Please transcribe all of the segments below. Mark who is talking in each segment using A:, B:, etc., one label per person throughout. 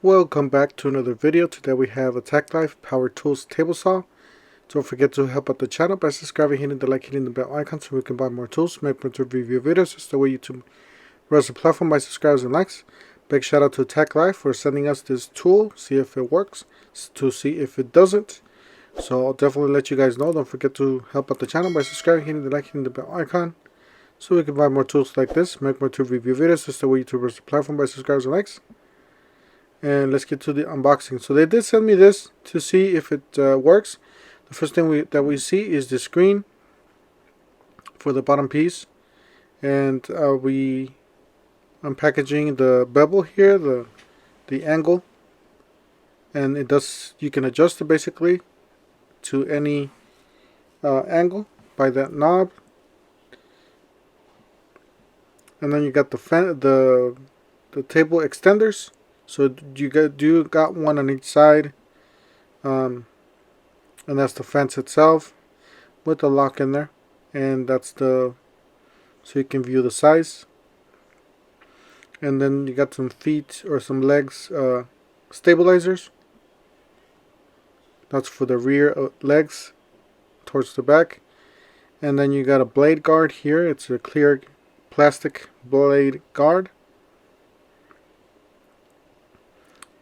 A: Welcome back to another video. Today we have a TackLife Power Tools table saw. Don't forget to help out the channel by subscribing, hitting the like, hitting the bell icon so we can buy more tools, make more review videos. That's the way YouTube runs the platform by subscribers and likes. Big shout out to TackLife for sending us this tool, see if it works, to see if it doesn't. So I'll definitely let you guys know. Don't forget to help out the channel by subscribing, hitting the like, hitting the bell icon so we can buy more tools like this, make more review videos. That's the way YouTube runs the platform by subscribers and likes. And let's get to the unboxing. So they did send me this to see if it works. The first thing that we see is the screen for the bottom piece, and I'm packaging the bevel here, the angle, and you can adjust it basically to any angle by that knob. And then you got the table extenders. So you got one on each side, and that's the fence itself with the lock in there, and that's so you can view the size. And then you got some feet or some legs stabilizers. That's for the rear legs towards the back. And then you got a blade guard here. It's a clear plastic blade guard,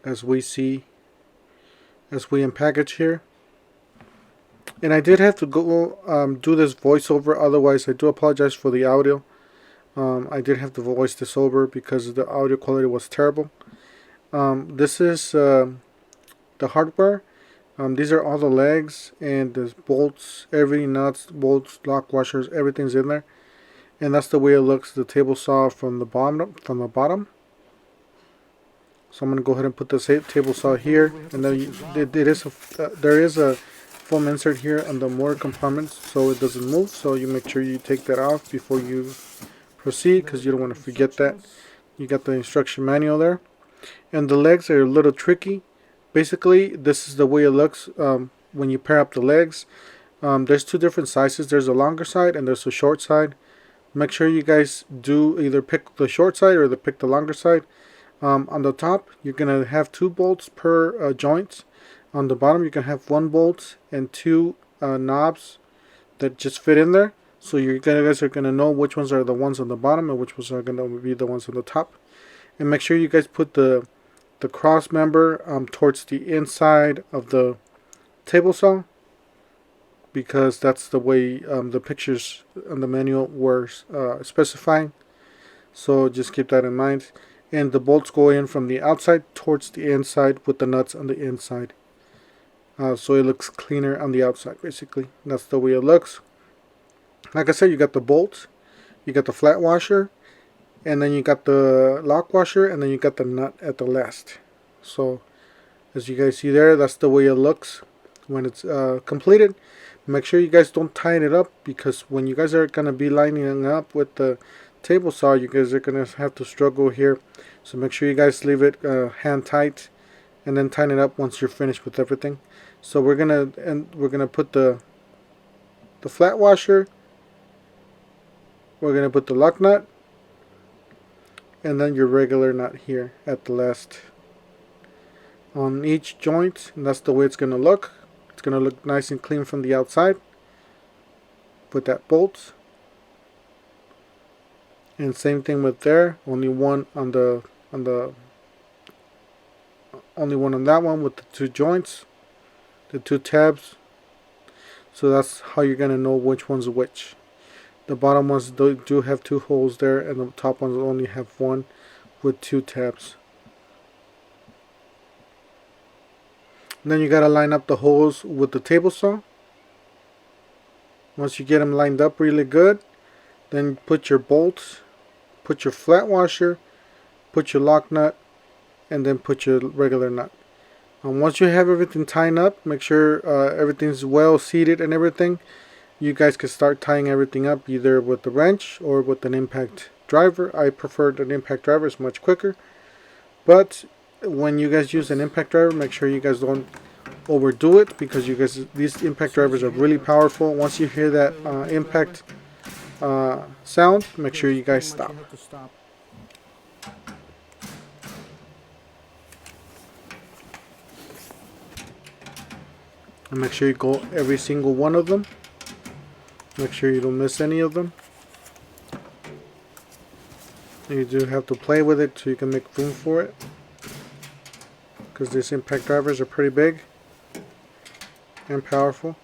A: as we unpackage here. And I did have to go do this voiceover, otherwise I do apologize for the audio. I did have to voice this over because the audio quality was terrible. This is the hardware. These are all the legs, and there's bolts, every nuts, bolts, lock washers, everything's in there. And that's the way it looks, the table saw from the bottom. So I'm going to go ahead and put the table saw here, and then there is a foam insert here on the motor compartments so it doesn't move. So you make sure you take that off before you proceed, because you don't want to forget that. You got the instruction manual there, and the legs are a little tricky. Basically, this is the way it looks when you pair up the legs. There's two different sizes. There's a longer side and there's a short side. Make sure you guys do either pick the short side or pick the longer side. On the top, you're going to have 2 bolts per joint. On the bottom, you can have 1 bolt and 2 knobs that just fit in there. So you guys are going to know which ones are the ones on the bottom and which ones are going to be the ones on the top. And make sure you guys put the cross member towards the inside of the table saw, because that's the way the pictures on the manual were specifying. So just keep that in mind. And the bolts go in from the outside towards the inside with the nuts on the inside. So it looks cleaner on the outside, basically. That's the way it looks. Like I said, you got the bolts, you got the flat washer, and then you got the lock washer, and then you got the nut at the last. So as you guys see there, that's the way it looks when it's completed. Make sure you guys don't tighten it up, because when you guys are going to be lining up with the table saw, you guys are going to have to struggle here. So make sure you guys leave it hand tight, and then tighten it up once you're finished with everything. So we're gonna put the flat washer, we're gonna put the lock nut, and then your regular nut here at the last on each joint, and that's the way it's gonna look. It's gonna look nice and clean from the outside with that bolt. And same thing with there, only one on that one with the 2 joints, the 2 tabs. So that's how you're gonna know which one's which. The bottom ones do have 2 holes there, and the top ones only have 1 with 2 tabs. And then you gotta line up the holes with the table saw. Once you get them lined up really good, then put your bolts, put your flat washer, put your lock nut, and then put your regular nut. Once you have everything tied up, make sure everything's well seated and everything. You guys can start tying everything up either with the wrench or with an impact driver. I prefer an impact driver, it's much quicker. But when you guys use an impact driver, make sure you guys don't overdo it, because these impact drivers are really powerful. Once you hear that impact sound, make sure you guys stop. And make sure you go every single one of them. Make sure you don't miss any of them. You do have to play with it so you can make room for it, because these impact drivers are pretty big and powerful.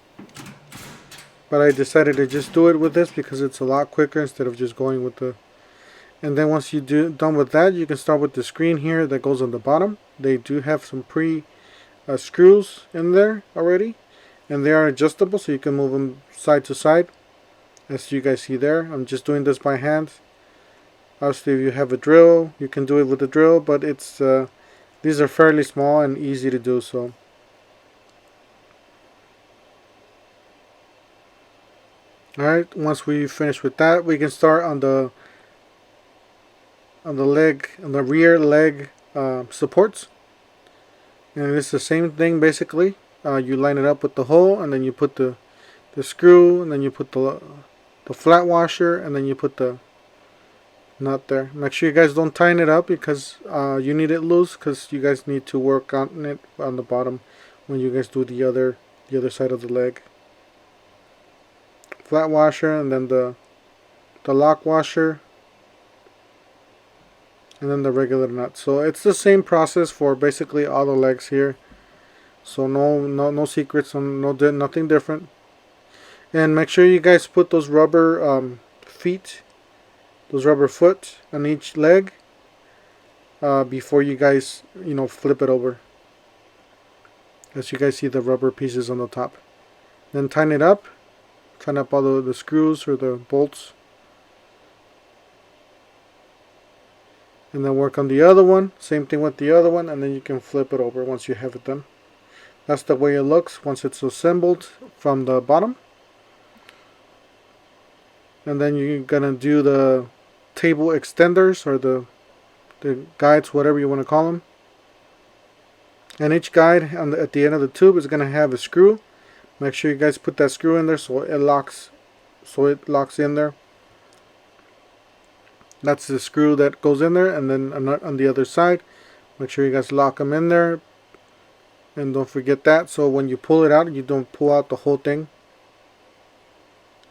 A: But I decided to just do it with this because it's a lot quicker instead of just going with the... And then once you done with that, you can start with the screen here that goes on the bottom. They do have some screws in there already, and they are adjustable so you can move them side to side, as you guys see there. I'm just doing this by hand. Obviously, if you have a drill, you can do it with a drill, but it's these are fairly small and easy to do so. Alright, once we finish with that, we can start on the rear leg supports. And it's the same thing basically. You line it up with the hole, and then you put the screw, and then you put the flat washer, and then you put the nut there. Make sure you guys don't tighten it up because you need it loose, because you guys need to work on it on the bottom when you guys do the other side of the leg. Flat washer, and then the lock washer, and then the regular nut. So it's the same process for basically all the legs here. So no secrets, nothing different. And make sure you guys put those rubber those rubber foot on each leg before you guys flip it over. As you guys see the rubber pieces on the top. Then tighten it up. Tighten up all the screws or the bolts. And then work on the other one. Same thing with the other one, and then you can flip it over once you have it done. That's the way it looks once it's assembled from the bottom. And then you're gonna do the table extenders, or the guides, whatever you want to call them. And each guide at the end of the tube is gonna have a screw. Make sure you guys put that screw in there so it locks in there. That's the screw that goes in there, and then a nut on the other side. Make sure you guys lock them in there, and don't forget that, so when you pull it out, you don't pull out the whole thing.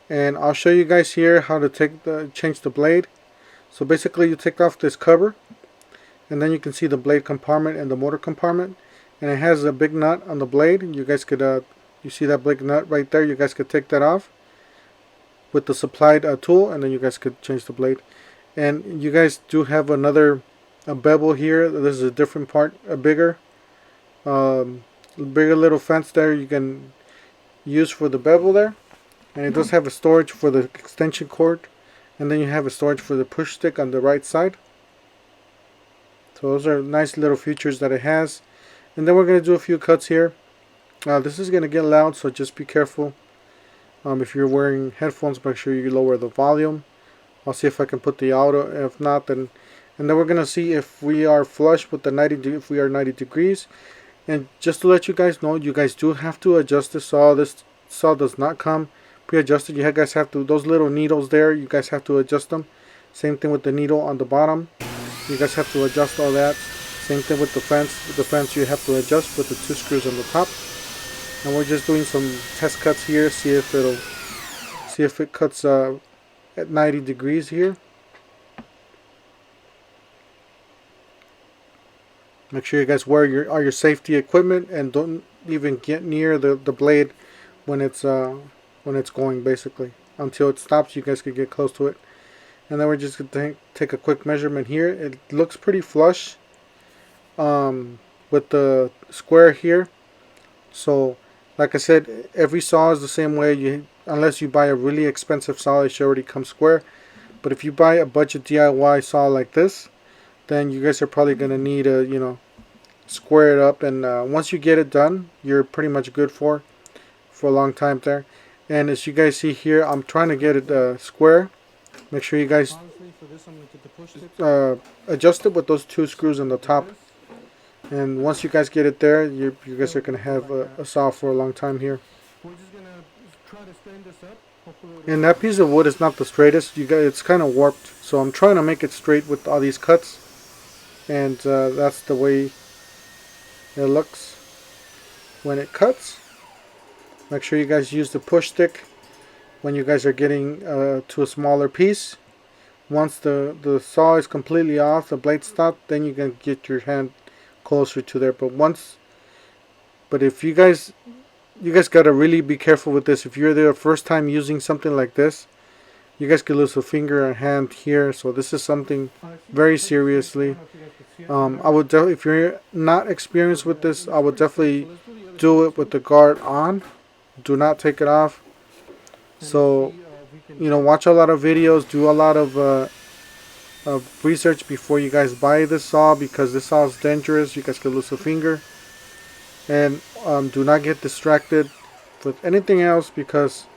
A: And I'll show you guys here how to change the blade. So basically, you take off this cover, and then you can see the blade compartment and the motor compartment, and it has a big nut on the blade. You guys could you see that big nut right there? You guys could take that off with the supplied tool, and then you guys could change the blade. And you guys do have a bevel here. This is a different part, a bigger little fence there you can use for the bevel there. And it does have a storage for the extension cord, and then you have a storage for the push stick on the right side. So those are nice little features that it has. And then we're going to do a few cuts here. This is going to get loud, so just be careful. If you're wearing headphones, make sure you lower the volume. I'll see if I can put the audio. If not, then we're going to see if we are flush with the 90, if we are 90 degrees. And just to let you guys know, you guys do have to adjust the saw. This saw does not come pre-adjusted. You guys have to, those little needles there, you guys have to adjust them. Same thing with the needle on the bottom. You guys have to adjust all that. Same thing with the fence. With the fence you have to adjust with the 2 screws on the top. And we're just doing some test cuts here, see if it cuts at 90 degrees here. Make sure you guys wear all your safety equipment, and don't even get near the blade when it's going, basically. Until it stops, you guys can get close to it. And then we're just going to take a quick measurement here. It looks pretty flush with the square here. So like I said, every saw is the same way. Unless you buy a really expensive saw, it should already come square. But if you buy a budget DIY saw like this, then you guys are probably going to need to square it up. And once you get it done, you're pretty much good for a long time there. And as you guys see here, I'm trying to get it square. Make sure you guys adjust it with those 2 screws on the top. And once you guys get it there, you guys are going to have a saw for a long time here. And that piece of wood is not the straightest. It's kind of warped. So I'm trying to make it straight with all these cuts. And that's the way it looks when it cuts. Make sure you guys use the push stick when you guys are getting to a smaller piece. Once the saw is completely off, the blade stopped, then you can get your hand closer to there. But if you guys gotta really be careful with this. If you're the first time using something like this, you guys could lose a finger or hand here. So this is something very seriously. I would if you're not experienced with this, I would definitely do it with the guard on. Do not take it off. So, watch a lot of videos, do a lot of research before you guys buy this saw, because this saw is dangerous. You guys could lose a finger. And do not get distracted with anything else, because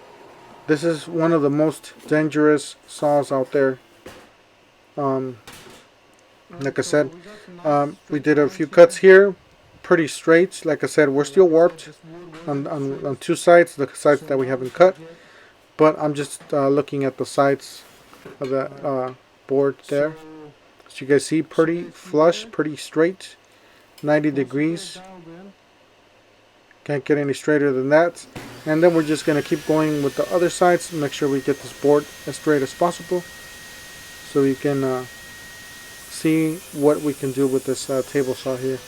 A: this is one of the most dangerous saws out there. Like I said, we did a few cuts here, pretty straight. Like I said, we're still warped on two sides, the sides that we haven't cut. But I'm just looking at the sides of the board there. As you guys see, pretty flush, pretty straight, 90 degrees. Can't get any straighter than that. And then we're just going to keep going with the other sides. Make sure we get this board as straight as possible, so we can see what we can do with this table saw here.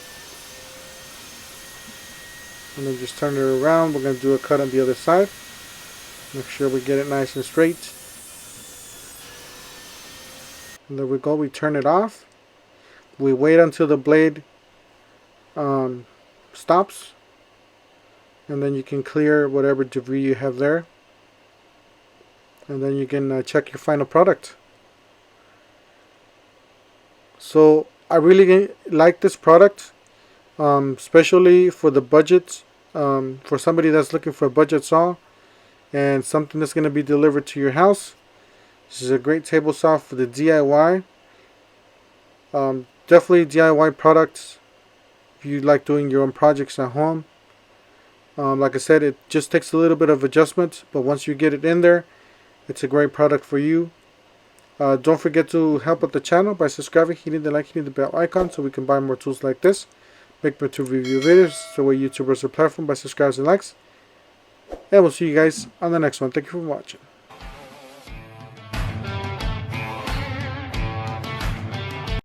A: And then just turn it around. We're going to do a cut on the other side. Make sure we get it nice and straight. And there we go. We turn it off. We wait until the blade stops. And then you can clear whatever debris you have there. And then you can check your final product. So I really like this product, especially for the budget, for somebody that's looking for a budget saw and something that's going to be delivered to your house. This is a great table saw for the DIY. Definitely DIY products if you like doing your own projects at home. Like I said, it just takes a little bit of adjustment, but once you get it in there, it's a great product for you. Don't forget to help out the channel by subscribing, hitting the like, hitting the bell icon, so we can buy more tools like this. Make more to review videos, so we're YouTubers are platform by subscribes and likes. And we'll see you guys on the next one. Thank you for watching.